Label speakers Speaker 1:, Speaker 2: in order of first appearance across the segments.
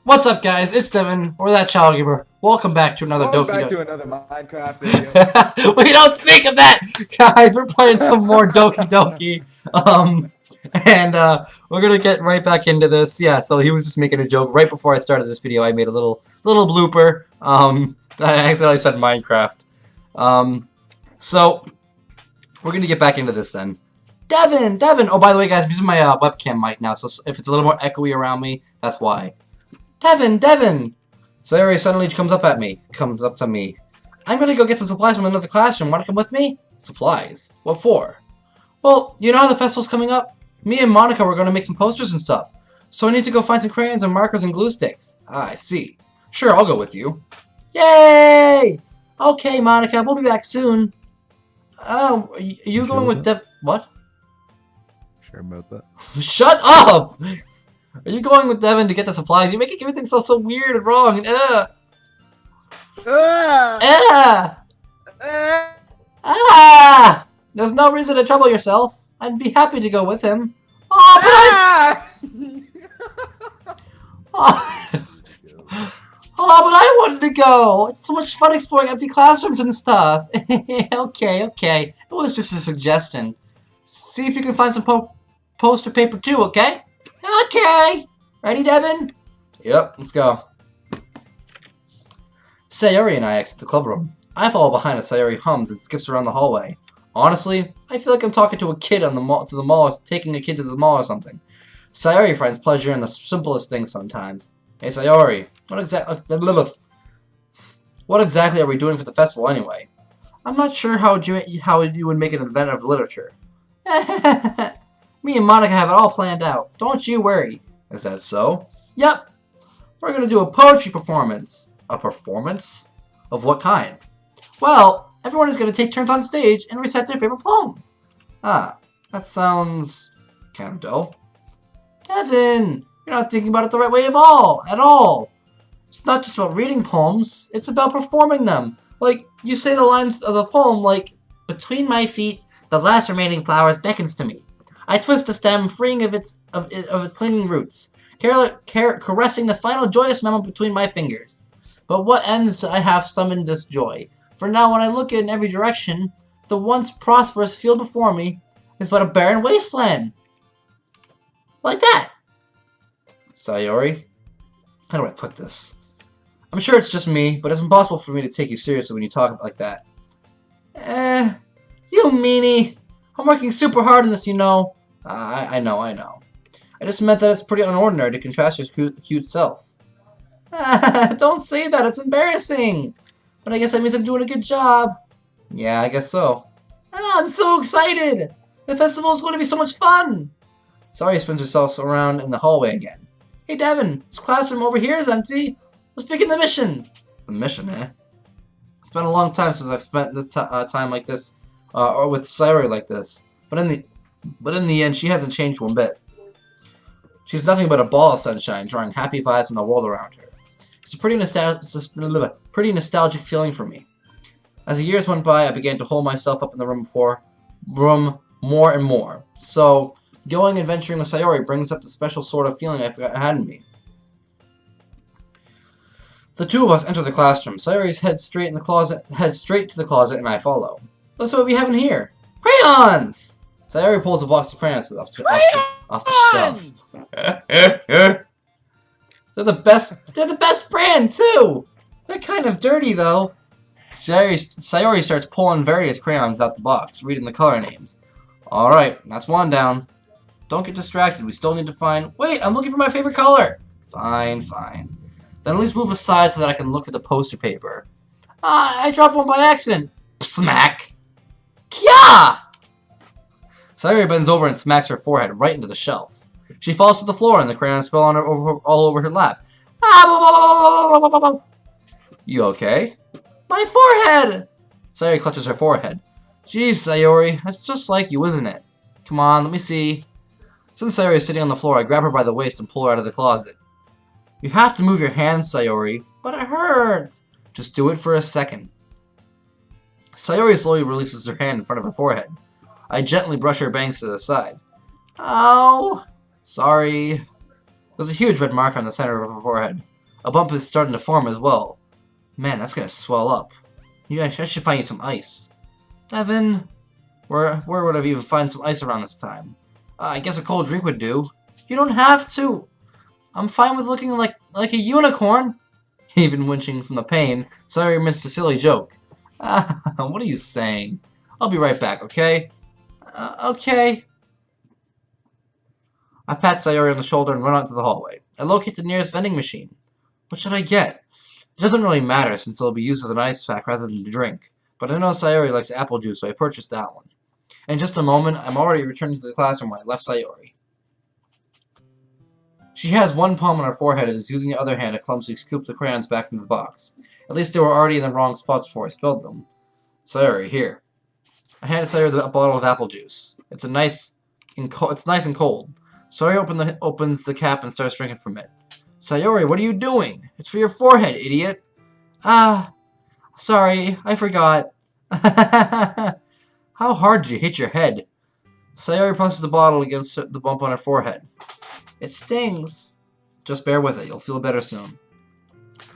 Speaker 1: What's up, guys? It's Devin, or that child giver. Welcome back to another Doki Doki.
Speaker 2: Welcome back to another Minecraft video.
Speaker 1: We don't speak of that, guys. We're playing some more Doki Doki, we're gonna get right back into this. Yeah, so he was just making a joke right before I started this video. I made a little blooper. That I accidentally said Minecraft. So we're gonna get back into this then. Devin. Oh, by the way, guys, I'm using my webcam mic now, so if it's a little more echoey around me, that's why. Devin! Sayori suddenly comes up to me. I'm gonna go get some supplies from another classroom. Wanna come with me? Supplies? What for? Well, you know how the festival's coming up? Me and Monica were gonna make some posters and stuff. So I need to go find some crayons and markers and glue sticks. Ah, I see. Sure, I'll go with you. Yay! Okay, Monica, we'll be back soon. Oh, are you going with Dev... What?
Speaker 2: Sure about that.
Speaker 1: Shut up! Are you going with Devin to get the supplies? You're making everything so weird and wrong. There's no reason to trouble yourself. I'd be happy to go with him. Oh, but I wanted to go. It's so much fun exploring empty classrooms and stuff. Okay. It was just a suggestion. See if you can find some poster paper too, okay? Okay! Ready, Devin? Yep, let's go. Sayori and I exit the club room. I follow behind as Sayori hums and skips around the hallway. Honestly, I feel like I'm talking to a kid on the mall, taking a kid to the mall or something. Sayori finds pleasure in the simplest things sometimes. Hey, Sayori, what exactly are we doing for the festival anyway? I'm not sure how you would make an event of literature. Me and Monica have it all planned out. Don't you worry. Is that so? Yep. We're gonna do a poetry performance. A performance? Of what kind? Well, everyone is gonna take turns on stage and recite their favorite poems. Ah, that sounds kind of dull. Devin, you're not thinking about it the right way at all. It's not just about reading poems. It's about performing them. Like, you say the lines of the poem like, between my feet, the last remaining flowers beckons to me. I twist the stem, freeing of its clinging roots, caressing the final joyous moment between my fingers. But what ends I have summoned this joy? For now, when I look in every direction, the once prosperous field before me is but a barren wasteland. Like that. Sayori, how do I put this? I'm sure it's just me, but it's impossible for me to take you seriously when you talk like that. You meanie. I'm working super hard on this, you know. I know. I just meant that it's pretty unordinary to contrast your cute self. Don't say that, it's embarrassing. But I guess that means I'm doing a good job. Yeah, I guess so. I'm so excited. The festival is going to be so much fun. Sayori spins herself around in the hallway again. Hey, Devin, this classroom over here is empty. Let's begin the mission. The mission, eh? It's been a long time since I've spent this time like this, or with Sayori like this. But in the end, she hasn't changed one bit. She's nothing but a ball of sunshine, drawing happy vibes from the world around her. It's a pretty nostalgic feeling for me. As the years went by, I began to hold myself up in the room more and more. So, going adventuring with Sayori brings up the special sort of feeling I had in me. The two of us enter the classroom. Sayori's heads straight to the closet, and I follow. Let's see what we have in here. Crayons! Sayori pulls a box of crayons off the shelf. They're the best brand too. They're kind of dirty though. Sayori starts pulling various crayons out the box, reading the color names. All right, that's one down. Don't get distracted. We still need to find. Wait, I'm looking for my favorite color. Fine. Then at least move aside so that I can look at the poster paper. I dropped one by accident. Smack. Kya! Sayori bends over and smacks her forehead right into the shelf. She falls to the floor and the crayons fell on her all over her lap. You okay? My forehead! Sayori clutches her forehead. Jeez, Sayori, that's just like you, isn't it? Come on, let me see. Since Sayori is sitting on the floor, I grab her by the waist and pull her out of the closet. You have to move your hands, Sayori. But it hurts. Just do it for a second. Sayori slowly releases her hand in front of her forehead. I gently brush her bangs to the side. Ow! Sorry. There's a huge red mark on the center of her forehead. A bump is starting to form as well. Man, that's gonna swell up. I should find you some ice. Devin, where would I even find some ice around this time? I guess a cold drink would do. You don't have to. I'm fine with looking like a unicorn. Even winching from the pain, Sayori missed a silly joke. What are you saying? I'll be right back, okay? Okay. I pat Sayori on the shoulder and run out to the hallway. I locate the nearest vending machine. What should I get? It doesn't really matter since it'll be used as an ice pack rather than a drink. But I know Sayori likes apple juice, so I purchased that one. In just a moment, I'm already returning to the classroom where I left Sayori. She has one palm on her forehead and is using the other hand to clumsily scoop the crayons back into the box. At least they were already in the wrong spots before I spilled them. Sayori, here. I handed Sayori the bottle of apple juice. It's nice and cold. Sayori opens the cap and starts drinking from it. Sayori, what are you doing? It's for your forehead, idiot. Sorry, I forgot. How hard did you hit your head? Sayori presses the bottle against the bump on her forehead. It stings. Just bear with it. You'll feel better soon.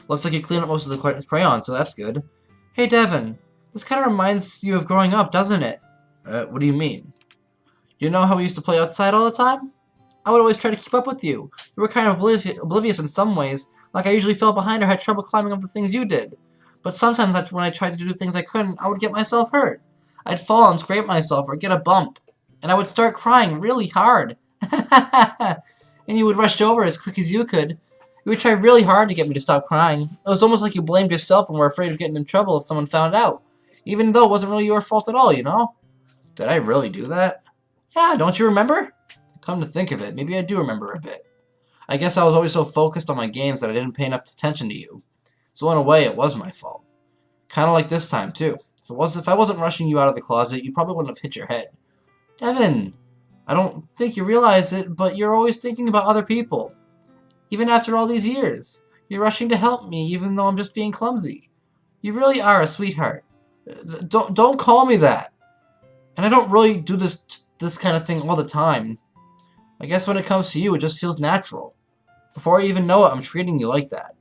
Speaker 1: Looks like you cleaned up most of the crayons, so that's good. Hey, Devin. This kind of reminds you of growing up, doesn't it? What do you mean? You know how we used to play outside all the time? I would always try to keep up with you. You were kind of oblivious in some ways, like I usually fell behind or had trouble climbing up the things you did. But sometimes when I tried to do things I couldn't, I would get myself hurt. I'd fall and scrape myself or get a bump. And I would start crying really hard. And you would rush over as quick as you could. You would try really hard to get me to stop crying. It was almost like you blamed yourself and were afraid of getting in trouble if someone found out. Even though it wasn't really your fault at all, you know? Did I really do that? Yeah, don't you remember? Come to think of it, maybe I do remember a bit. I guess I was always so focused on my games that I didn't pay enough attention to you. So in a way, it was my fault. Kinda like this time, too. If I wasn't rushing you out of the closet, you probably wouldn't have hit your head. Devin! I don't think you realize it, but you're always thinking about other people. Even after all these years. You're rushing to help me, even though I'm just being clumsy. You really are a sweetheart. Don't call me that. And I don't really do this kind of thing all the time. I guess when it comes to you, it just feels natural. Before I even know it, I'm treating you like that.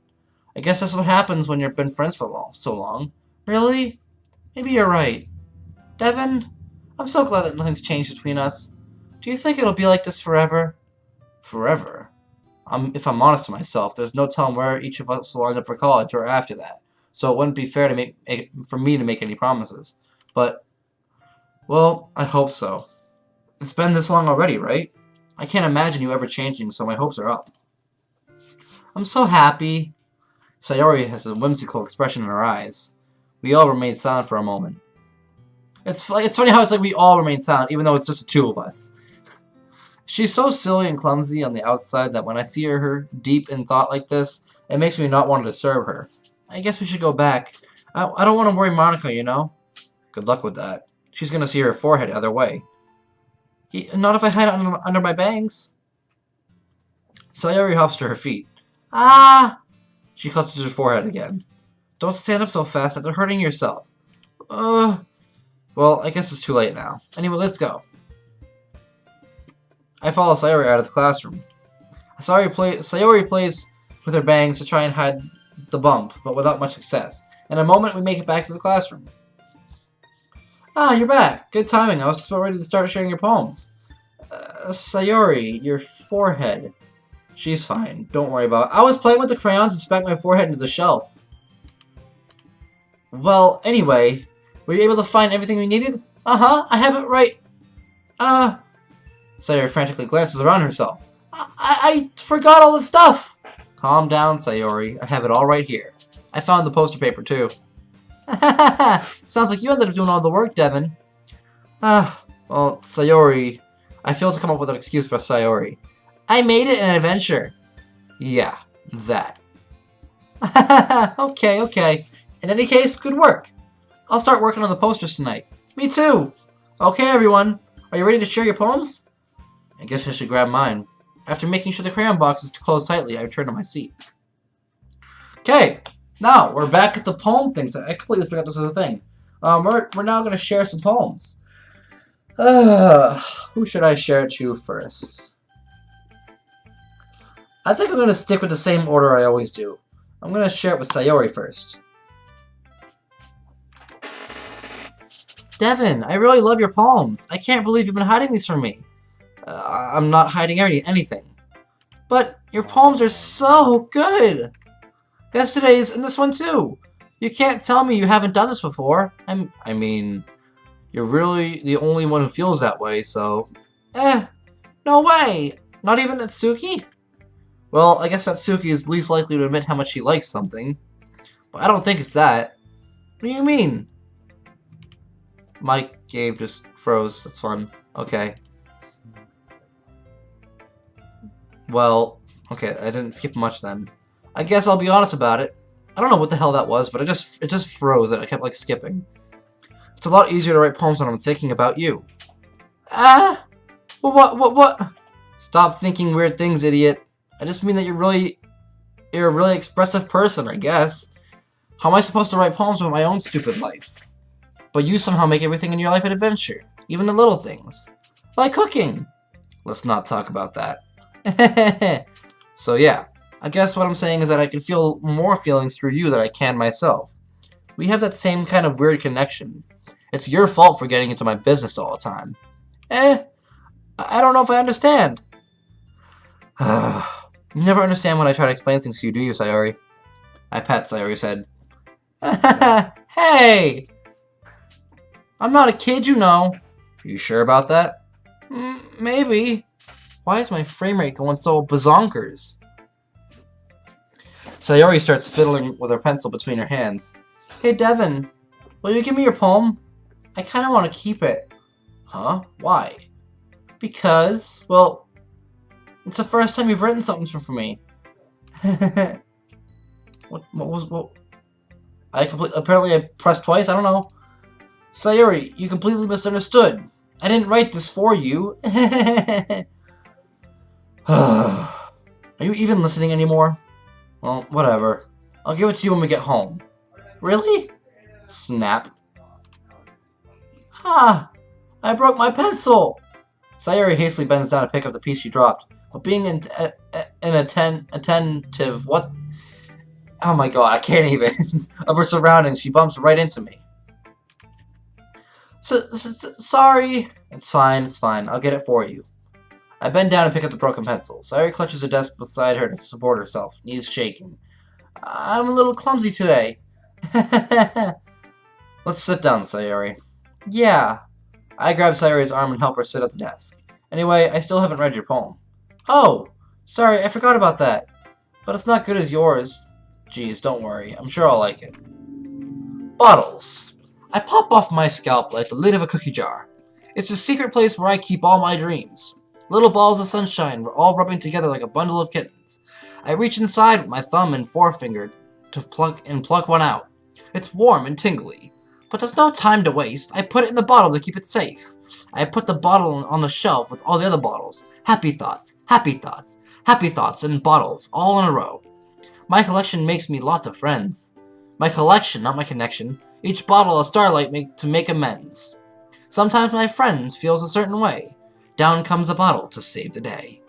Speaker 1: I guess that's what happens when you've been friends for so long. Really? Maybe you're right. Devin, I'm so glad that nothing's changed between us. Do you think it'll be like this forever? Forever? If I'm honest to myself, there's no telling where each of us will end up for college or after that. So it wouldn't be fair for me to make any promises. But, well, I hope so. It's been this long already, right? I can't imagine you ever changing, so my hopes are up. I'm so happy. Sayori has a whimsical expression in her eyes. We all remain silent for a moment. It's funny how it's like we all remain silent, even though it's just the two of us. She's so silly and clumsy on the outside that when I see her deep in thought like this, it makes me not want to disturb her. I guess we should go back. I don't want to worry Monica, you know? Good luck with that. She's gonna see her forehead either way. Not if I hide it under my bangs. Sayori hops to her feet. Ah! She clutches her forehead again. Don't stand up so fast after hurting yourself. Well, I guess it's too late now. Anyway, let's go. I follow Sayori out of the classroom. Sayori plays with her bangs to try and hide the bump, but without much success. In a moment, we make it back to the classroom. Ah, you're back. Good timing. I was just about ready to start sharing your poems. Sayori, your forehead. She's fine. Don't worry about it. I was playing with the crayons and smacked my forehead into the shelf. Well, anyway, were you able to find everything we needed? Uh-huh, I have it right. Sayori frantically glances around herself. I forgot all the stuff. Calm down, Sayori. I have it all right here. I found the poster paper, too. Sounds like you ended up doing all the work, Devin. Well, Sayori... I failed to come up with an excuse for Sayori. I made it an adventure. Yeah, that. Okay. In any case, good work. I'll start working on the posters tonight. Me too. Okay, everyone. Are you ready to share your poems? I guess I should grab mine. After making sure the crayon box is closed tightly, I return to my seat. Okay, now we're back at the poem things. I completely forgot this was a thing. We're now going to share some poems. Who should I share it to first? I think I'm going to stick with the same order I always do. I'm gonna share it with Sayori first. Devin, I really love your poems. I can't believe you've been hiding these from me. I'm not hiding anything. But your poems are so good. Yesterday's and this one too. You can't tell me you haven't done this before. I mean, you're really the only one who feels that way, so... no way! Not even Natsuki? Well, I guess Natsuki is least likely to admit how much she likes something. But I don't think it's that. What do you mean? My game just froze. That's fun. Okay. Well, okay, I didn't skip much then. I guess I'll be honest about it. I don't know what the hell that was, but it just froze and I kept like skipping. It's a lot easier to write poems when I'm thinking about you. What? Stop thinking weird things, idiot. I just mean that you're a really expressive person, I guess. How am I supposed to write poems about my own stupid life? But you somehow make everything in your life an adventure. Even the little things. Like cooking. Let's not talk about that. So yeah, I guess what I'm saying is that I can feel more feelings through you than I can myself. We have that same kind of weird connection. It's your fault for getting into my business all the time. I don't know if I understand. You never understand when I try to explain things to you, do you, Sayori? I pat Sayori's head. Hey! I'm not a kid, you know. Are you sure about that? Maybe. Why is my frame rate going so bazonkers? Sayori starts fiddling with her pencil between her hands. Hey, Devin. Will you give me your poem? I kind of want to keep it. Huh? Why? Because, well, it's the first time you've written something for me. What? Apparently I pressed twice, I don't know. Sayori, you completely misunderstood. I didn't write this for you. Are you even listening anymore? Well, whatever. I'll give it to you when we get home. Really? Snap. I broke my pencil! Sayori hastily bends down to pick up the piece she dropped, but being attentive, what? Oh my god, I can't even. Of her surroundings, she bumps right into me. Sorry. It's fine. I'll get it for you. I bend down and pick up the broken pencil. Sayori clutches her desk beside her to support herself, knees shaking. I'm a little clumsy today. Let's sit down, Sayori. Yeah. I grab Sayori's arm and help her sit at the desk. Anyway, I still haven't read your poem. Oh, sorry, I forgot about that. But it's not good as yours. Geez, don't worry. I'm sure I'll like it. Bottles. I pop off my scalp like the lid of a cookie jar. It's a secret place where I keep all my dreams. Little balls of sunshine were all rubbing together like a bundle of kittens. I reach inside with my thumb and forefinger to pluck one out. It's warm and tingly. But there's no time to waste. I put it in the bottle to keep it safe. I put the bottle on the shelf with all the other bottles. Happy thoughts, and bottles, all in a row. My collection makes me lots of friends. My collection, not my connection. Each bottle a starlight to make amends. Sometimes my friend feels a certain way. Down comes a bottle to save the day.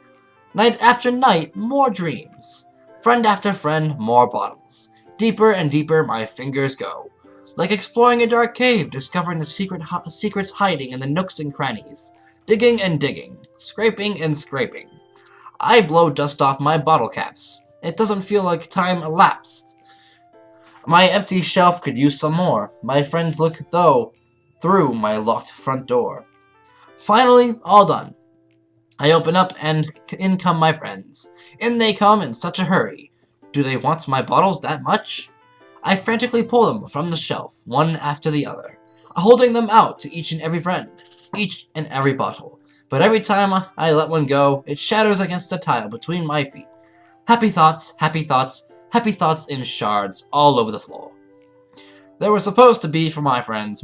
Speaker 1: Night after night, more dreams. Friend after friend, more bottles. Deeper and deeper my fingers go. Like exploring a dark cave, discovering the secrets hiding in the nooks and crannies. Digging and digging. Scraping and scraping. I blow dust off my bottle caps. It doesn't feel like time elapsed. My empty shelf could use some more. My friends look through my locked front door. Finally, all done. I open up and in come my friends. In they come in such a hurry. Do they want my bottles that much? I frantically pull them from the shelf, one after the other, holding them out to each and every friend, each and every bottle. But every time I let one go, it shatters against a tile between my feet. Happy thoughts in shards all over the floor. They were supposed to be for my friends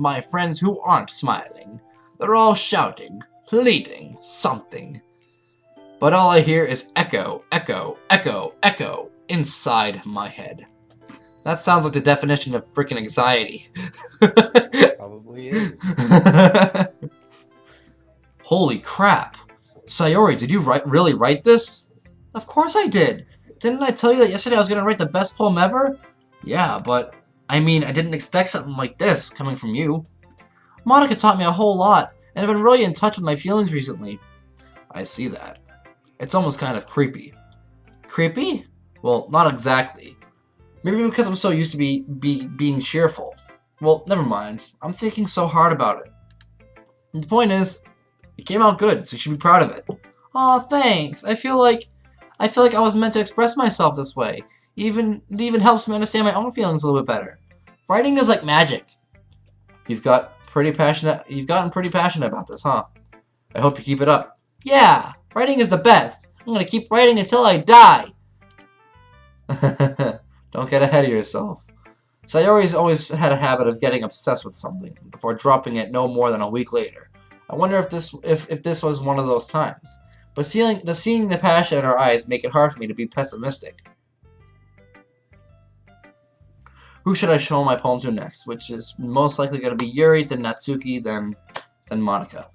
Speaker 1: who aren't smiling. They're all shouting, pleading, something. But all I hear is echo, echo, echo, echo inside my head. That sounds like the definition of freaking anxiety.
Speaker 2: Probably is.
Speaker 1: Holy crap. Sayori, did you really write this? Of course I did. Didn't I tell you that yesterday I was gonna write the best poem ever? Yeah, but I mean, I didn't expect something like this coming from you. Monica taught me a whole lot, and I've been really in touch with my feelings recently. I see that. It's almost kind of creepy. Creepy? Well, not exactly. Maybe because I'm so used to being cheerful. Well, never mind. I'm thinking so hard about it. And the point is, it came out good, so you should be proud of it. Aw, thanks. I feel like I was meant to express myself this way. It even helps me understand my own feelings a little bit better. Writing is like magic. You've gotten pretty passionate about this, huh? I hope you keep it up. Yeah, writing is the best. I'm gonna keep writing until I die. Don't get ahead of yourself. Sayori's always had a habit of getting obsessed with something before dropping it no more than a week later. I wonder if this was one of those times. But seeing the passion in her eyes make it hard for me to be pessimistic. Who should I show my poem to next? Which is most likely going to be Yuri, then Natsuki, then Monica.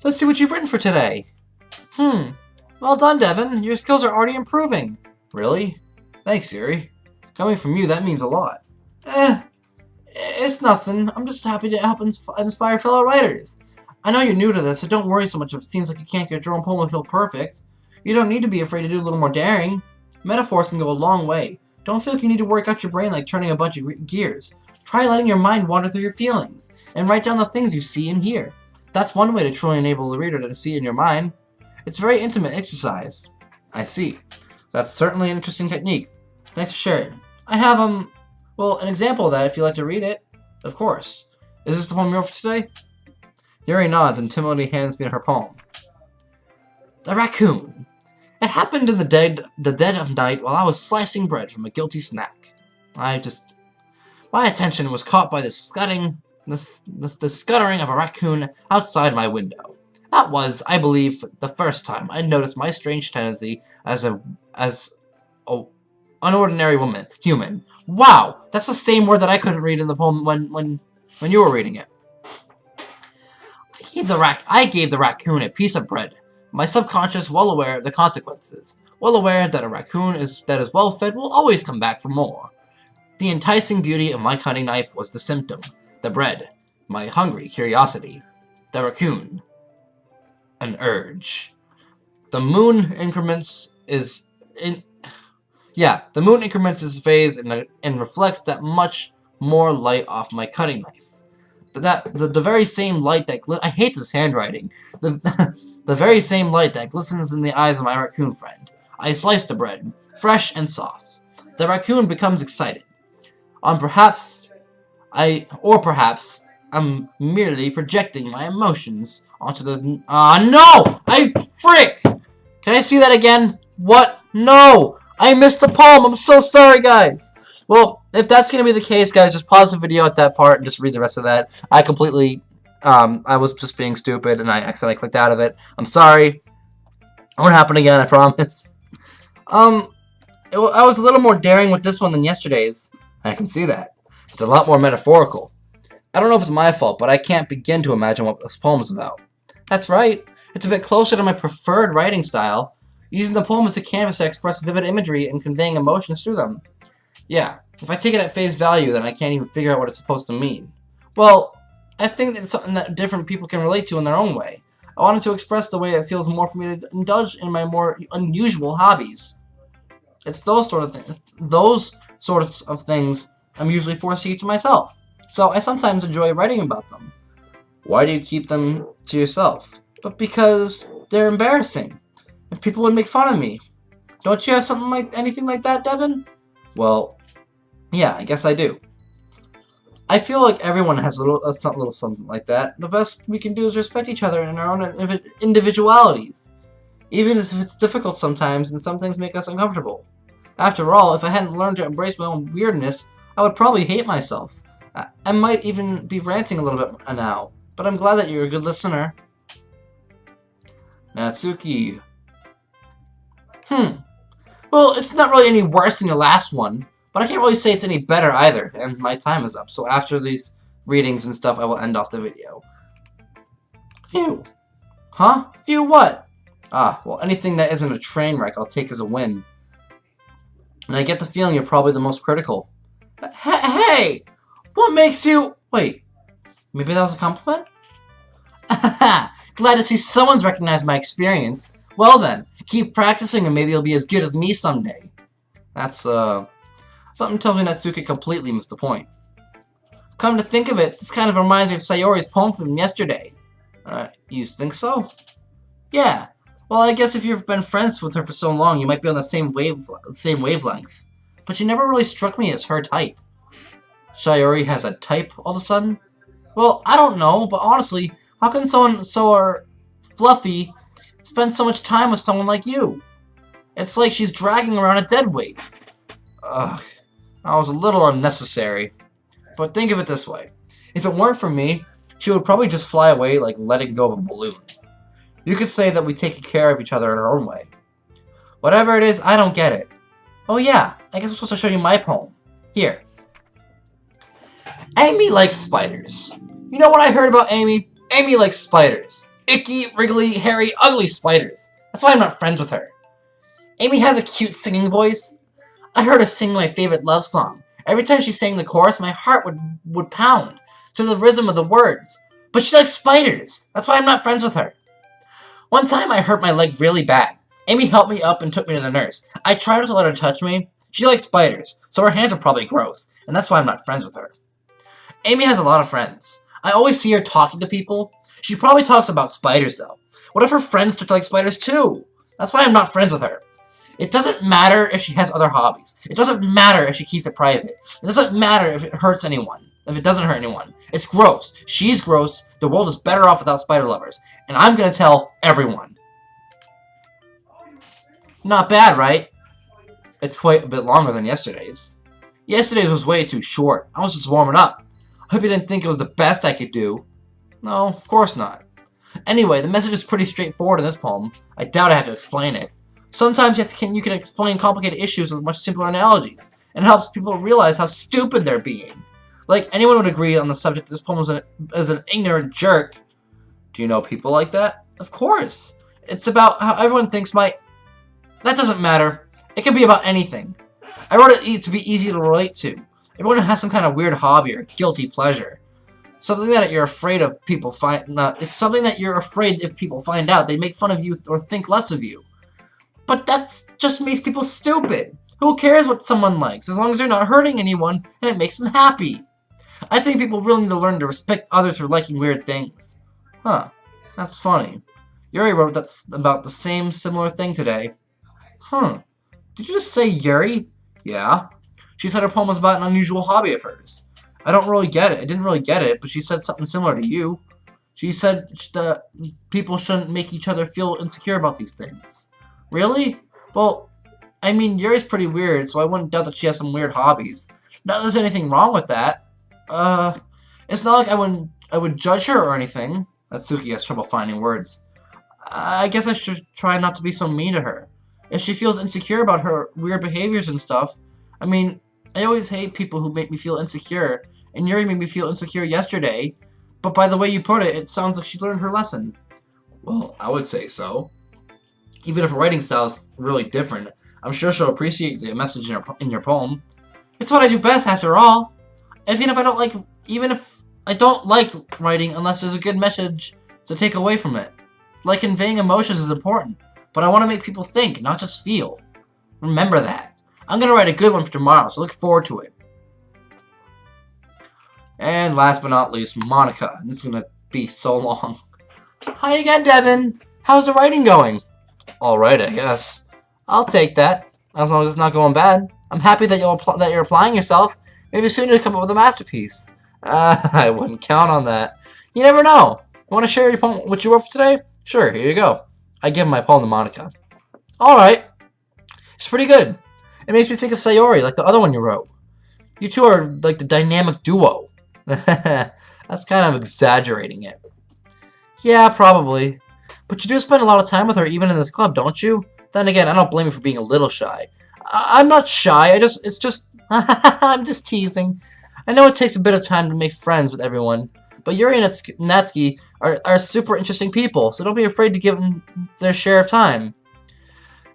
Speaker 1: Let's see what you've written for today. Well done, Devin. Your skills are already improving. Really? Thanks, Yuri. Coming from you, that means a lot. It's nothing. I'm just happy to help inspire fellow writers. I know you're new to this, so don't worry so much if it seems like you can't get your own poem to feel perfect. You don't need to be afraid to do a little more daring. Metaphors can go a long way. Don't feel like you need to work out your brain like turning a bunch of gears. Try letting your mind wander through your feelings, and write down the things you see and hear. That's one way to truly enable the reader to see in your mind. It's a very intimate exercise. I see. That's certainly an interesting technique. Thanks for sharing. I have, well, an example of that if you'd like to read it. Of course. Is this the poem you wrote for today? Yuri nods and timidly hands me her poem. The Raccoon. It happened in the dead of night while I was slicing bread from a guilty snack. My attention was caught by the scuttering of a raccoon outside my window. That was, I believe, the first time I noticed my strange tendency as an ordinary human. Wow, that's the same word that I couldn't read in the poem when you were reading it. I gave the raccoon a piece of bread. My subconscious well aware of the consequences. Well aware that a raccoon that is well fed will always come back for more. The enticing beauty of my cutting knife was the symptom. The bread. My hungry curiosity. The raccoon. An urge. The moon increments its phase and reflects that much more light off my cutting knife. The very same light that I hate this handwriting. The very same light that glistens in the eyes of my raccoon friend. I slice the bread, fresh and soft. The raccoon becomes excited. Perhaps I'm merely projecting my emotions onto the. No! Frick! Can I see that again? What? No! I missed the poem. I'm so sorry, guys. Well, if that's going to be the case, guys, just pause the video at that part and just read the rest of that. I completely, I was just being stupid and I accidentally clicked out of it. I'm sorry. It won't happen again, I promise. I was a little more daring with this one than yesterday's. I can see that. It's a lot more metaphorical. I don't know if it's my fault, but I can't begin to imagine what this poem is about. That's right. It's a bit closer to my preferred writing style, using the poem as a canvas to express vivid imagery and conveying emotions through them. Yeah, if I take it at face value, then I can't even figure out what it's supposed to mean. Well, I think that it's something that different people can relate to in their own way. I wanted to express the way it feels more for me to indulge in my more unusual hobbies. It's those sorts of things I'm usually forced to keep to myself. So I sometimes enjoy writing about them. Why do you keep them to yourself? But because they're embarrassing, and people would make fun of me. Don't you have anything like that, Devin? Well, yeah, I guess I do. I feel like everyone has a little something like that. The best we can do is respect each other in our own individualities. Even if it's difficult sometimes and some things make us uncomfortable. After all, if I hadn't learned to embrace my own weirdness, I would probably hate myself. I might even be ranting a little bit now, but I'm glad that you're a good listener. Natsuki. Well, it's not really any worse than your last one, but I can't really say it's any better either, and my time is up, so after these readings and stuff, I will end off the video. Phew. Huh? Phew what? Well, anything that isn't a train wreck I'll take as a win. And I get the feeling you're probably the most critical. Hey! What makes you... Wait, maybe that was a compliment? Glad to see someone's recognized my experience. Well then, keep practicing and maybe you'll be as good as me someday. That's, something tells me Natsuki completely missed the point. Come to think of it, this kind of reminds me of Sayori's poem from yesterday. You think so? Yeah. Well, I guess if you've been friends with her for so long, you might be on the same wavelength. But she never really struck me as her type. Sayori has a type all of a sudden? Well, I don't know, but honestly, how can someone so fluffy spend so much time with someone like you? It's like she's dragging around a dead weight. Ugh, that was a little unnecessary. But think of it this way. If it weren't for me, she would probably just fly away like letting go of a balloon. You could say that we take care of each other in our own way. Whatever it is, I don't get it. Oh yeah, I guess I'm supposed to show you my poem. Here. Amy likes spiders. You know what I heard about Amy? Amy likes spiders. Icky, wriggly, hairy, ugly spiders. That's why I'm not friends with her. Amy has a cute singing voice. I heard her sing my favorite love song. Every time she sang the chorus, my heart would pound to the rhythm of the words. But she likes spiders. That's why I'm not friends with her. One time I hurt my leg really bad. Amy helped me up and took me to the nurse. I tried not to let her touch me. She likes spiders, so her hands are probably gross, and that's why I'm not friends with her. Amy has a lot of friends. I always see her talking to people. She probably talks about spiders, though. What if her friends look like spiders, too? That's why I'm not friends with her. It doesn't matter if she has other hobbies. It doesn't matter if she keeps it private. It doesn't matter if it hurts anyone. If it doesn't hurt anyone. It's gross. She's gross. The world is better off without spider lovers. And I'm gonna tell everyone. Not bad, right? It's quite a bit longer than yesterday's. Yesterday's was way too short. I was just warming up. I hope you didn't think it was the best I could do. No, of course not. Anyway, the message is pretty straightforward in this poem. I doubt I have to explain it. Sometimes you can explain complicated issues with much simpler analogies, and it helps people realize how stupid they're being. Like, anyone would agree on the subject that this poem is an ignorant jerk. Do you know people like that? Of course. It's about how everyone thinks That doesn't matter. It can be about anything. I wrote it to be easy to relate to. Everyone has some kind of weird hobby or guilty pleasure. Something that you're afraid of people if people find out, they make fun of you or think less of you. But that just makes people stupid. Who cares what someone likes, as long as they're not hurting anyone and it makes them happy? I think people really need to learn to respect others for liking weird things. Huh, that's funny. Yuri wrote about the similar thing today. Did you just say Yuri? Yeah. She said her poem was about an unusual hobby of hers. I didn't really get it, but she said something similar to you. She said that people shouldn't make each other feel insecure about these things. Really? Well, I mean, Yuri's pretty weird, so I wouldn't doubt that she has some weird hobbies. Not that there's anything wrong with that. It's not like I would judge her or anything. Natsuki has trouble finding words. I guess I should try not to be so mean to her. If she feels insecure about her weird behaviors and stuff, I mean, I always hate people who make me feel insecure, and Yuri made me feel insecure yesterday, but by the way you put it, it sounds like she learned her lesson. Well, I would say so. Even if her writing style is really different, I'm sure she'll appreciate the message in your poem. It's what I do best, after all. Even if I don't like writing unless there's a good message to take away from it. Like, conveying emotions is important, but I want to make people think, not just feel. Remember that. I'm going to write a good one for tomorrow, so look forward to it. And last but not least, Monica. This is going to be so long. Hi again, Devin. How's the writing going? Alright, I guess. I'll take that, as long as it's not going bad. I'm happy that you're applying yourself. Maybe soon you'll come up with a masterpiece. I wouldn't count on that. You never know. You want to share your poem, what you wrote for today? Sure, here you go. I give my poem to Monica. Alright. It's pretty good. It makes me think of Sayori, like the other one you wrote. You two are like the dynamic duo. That's kind of exaggerating it. Yeah, probably. But you do spend a lot of time with her even in this club, don't you? Then again, I don't blame you for being a little shy. I'm not shy, I'm just teasing. I know it takes a bit of time to make friends with everyone, but Yuri and Natsuki are super interesting people, so don't be afraid to give them their share of time.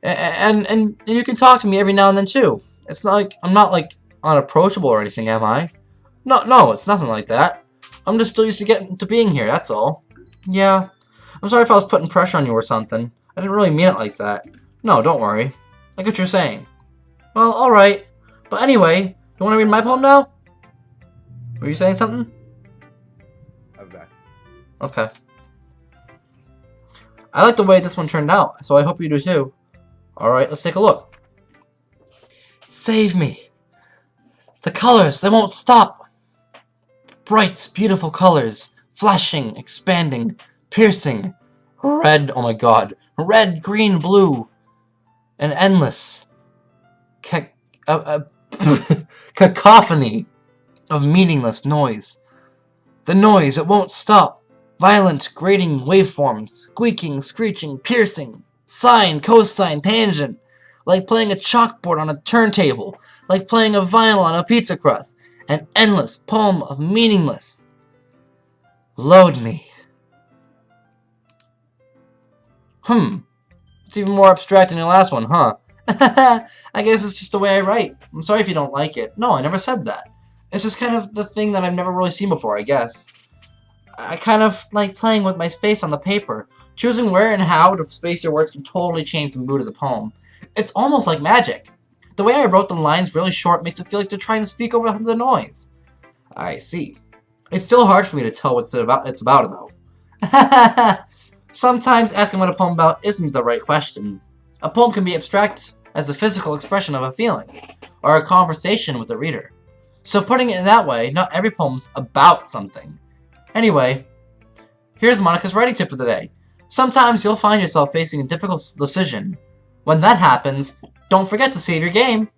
Speaker 1: And you can talk to me every now and then too. It's not like I'm not like unapproachable or anything, am I? No, it's nothing like that. I'm just still used to getting to being here, that's all. Yeah. I'm sorry if I was putting pressure on you or something. I didn't really mean it like that. No, don't worry. I get what you're saying. Well, alright. But anyway, you want to read my poem now? Were you saying something?
Speaker 2: Okay.
Speaker 1: Okay. I like the way this one turned out, so I hope you do too. Alright, let's take a look. Save me. The colors, they won't stop. Bright, beautiful colors. Flashing, expanding, piercing. Red, oh my god. Red, green, blue. An endless cacophony of meaningless noise. The noise, it won't stop. Violent, grating waveforms. Squeaking, screeching, piercing. Sine, cosine, tangent. Like playing a chalkboard on a turntable. Like playing a vinyl on a pizza crust. An endless poem of meaningless. Load me. It's even more abstract than your last one, huh? I guess it's just the way I write. I'm sorry if you don't like it. No, I never said that. It's just kind of the thing that I've never really seen before, I guess. I kind of like playing with my space on the paper. Choosing where and how to space your words can totally change the mood of the poem. It's almost like magic. The way I wrote the lines really short makes it feel like they're trying to speak over the noise. I see. It's still hard for me to tell what it's about though. Sometimes asking what a poem about isn't the right question. A poem can be abstract as a physical expression of a feeling, or a conversation with the reader. So putting it in that way, not every poem's about something. Anyway, here's Monica's writing tip for the day. Sometimes you'll find yourself facing a difficult decision. When that happens, don't forget to save your game.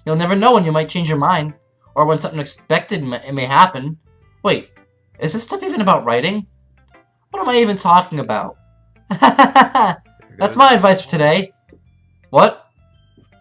Speaker 1: You'll never know when you might change your mind, or when something unexpected may happen. Wait, is this stuff even about writing? What am I even talking about? That's my advice for today. What?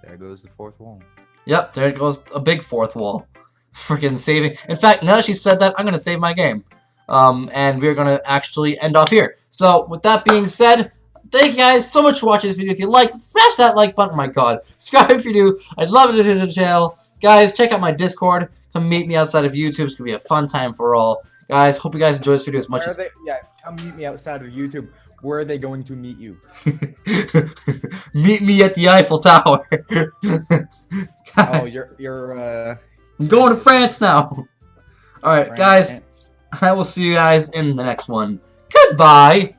Speaker 2: There goes the fourth wall.
Speaker 1: Yep, there goes a big fourth wall. Freaking saving. In fact, now that she said that, I'm going to save my game. And we're going to actually end off here. So, with that being said, thank you guys so much for watching this video. If you liked it, smash that like button. Oh my god. Subscribe if you do. I'd love it if you hit the channel. Guys, check out my Discord. Come meet me outside of YouTube. It's going to be a fun time for all. Guys, hope you guys enjoy this video as much as...
Speaker 2: Yeah, come meet me outside of YouTube. Where are they going to meet you?
Speaker 1: Meet me at the Eiffel Tower.
Speaker 2: Oh, you're
Speaker 1: I'm going to France now. Alright, guys.
Speaker 2: France.
Speaker 1: I will see you guys in the next one. Goodbye.